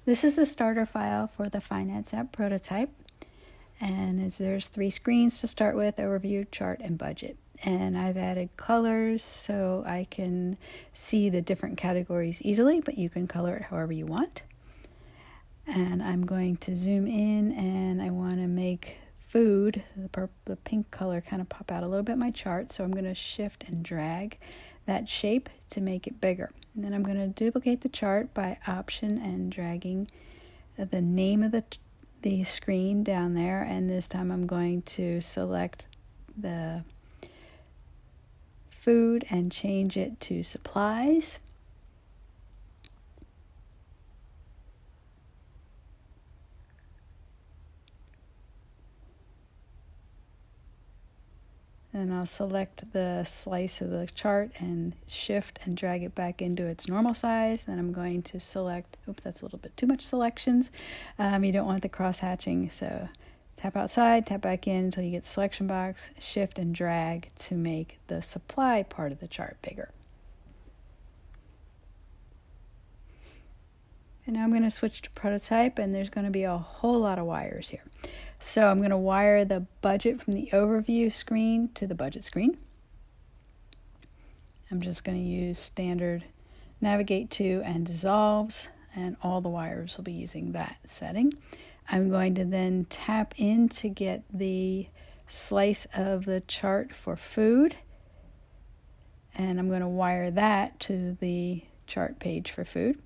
This is the starter file for the Finance app prototype. And there's 3 screens to start with: overview, chart, and budget. And I've added colors so I can see the different categories easily, but you can color it however you want. And I'm going to zoom in, and I want to make food, the pink color, kind of pop out a little bit in my chart. So I'm going to shift and drag that shape to make it bigger. And then I'm going to duplicate the chart by Option and dragging the name of the screen down there, and this time I'm going to select the food and change it to supplies. And I'll select the slice of the chart and shift and drag it back into its normal size. Then I'm going to select, oops, that's a little bit too much selections. You don't want the cross hatching, so tap outside, tap back in until you get the selection box, shift and drag to make the supply part of the chart bigger. And now I'm going to switch to prototype, and there's going to be a whole lot of wires here. So I'm going to wire the budget from the overview screen to the budget screen. I'm just going to use standard navigate to and dissolves, and all the wires will be using that setting. I'm going to then tap in to get the slice of the chart for food, and I'm going to wire that to the chart page for food.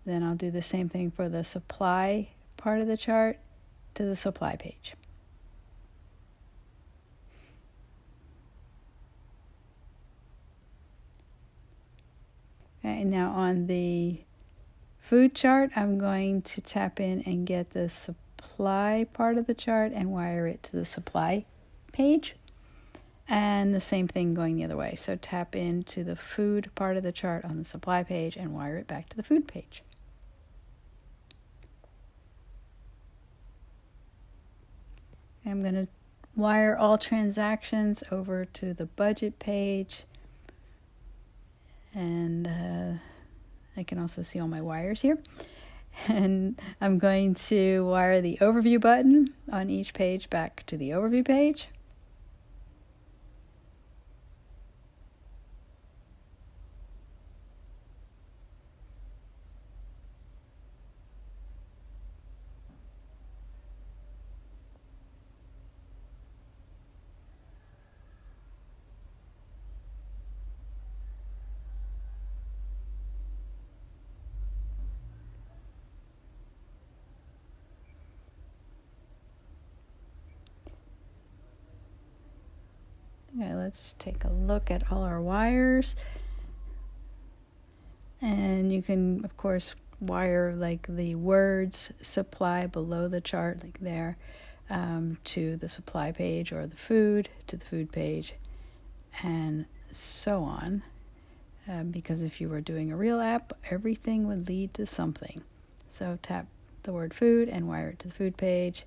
Then I'll do the same thing for the supply part of the chart to the supply page. Okay, now on the food chart, I'm going to tap in and get the supply part of the chart and wire it to the supply page. And the same thing going the other way. So tap into the food part of the chart on the supply page and wire it back to the food page. I'm going to wire all transactions over to the budget page. And I can also see all my wires here. And I'm going to wire the overview button on each page back to the overview page. Okay, let's take a look at all our wires. And you can, of course, wire like the words supply below the chart, like there, to the supply page, or the food to the food page, and so on. Because if you were doing a real app, everything would lead to something. So tap the word food and wire it to the food page.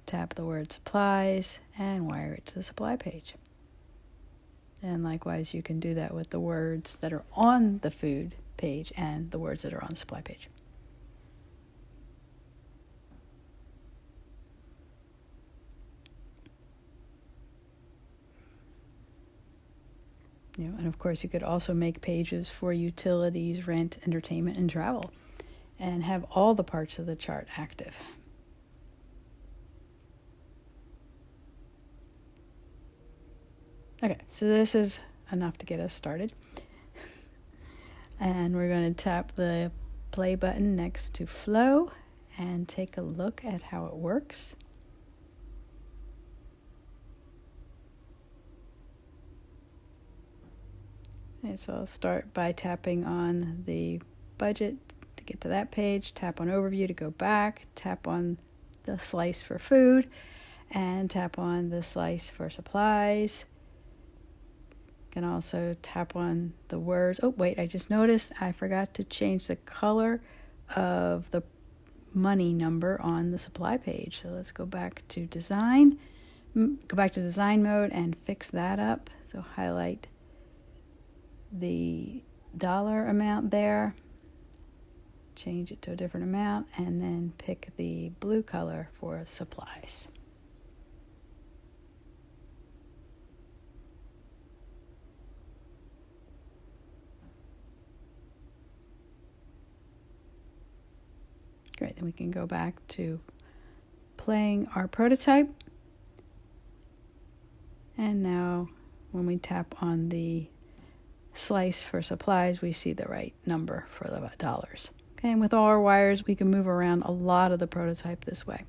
Tap the word supplies and wire it to the supply page. And likewise, you can do that with the words that are on the food page and the words that are on the supply page. And of course, you could also make pages for utilities, rent, entertainment, and travel, and have all the parts of the chart active. Okay, so this is enough to get us started. And we're going to tap the play button next to flow and take a look at how it works. Okay, so I'll start by tapping on the budget to get to that page, tap on overview to go back, tap on the slice for food, and tap on the slice for supplies. Can also tap on the words. Oh, wait, I just noticed I forgot to change the color of the money number on the supply page. So let's go back to design, mode and fix that up. So highlight the dollar amount there, change it to a different amount, and then pick the blue color for supplies. Great, then we can go back to playing our prototype. And now when we tap on the slice for supplies, we see the right number for the dollars. Okay, and with all our wires, we can move around a lot of the prototype this way.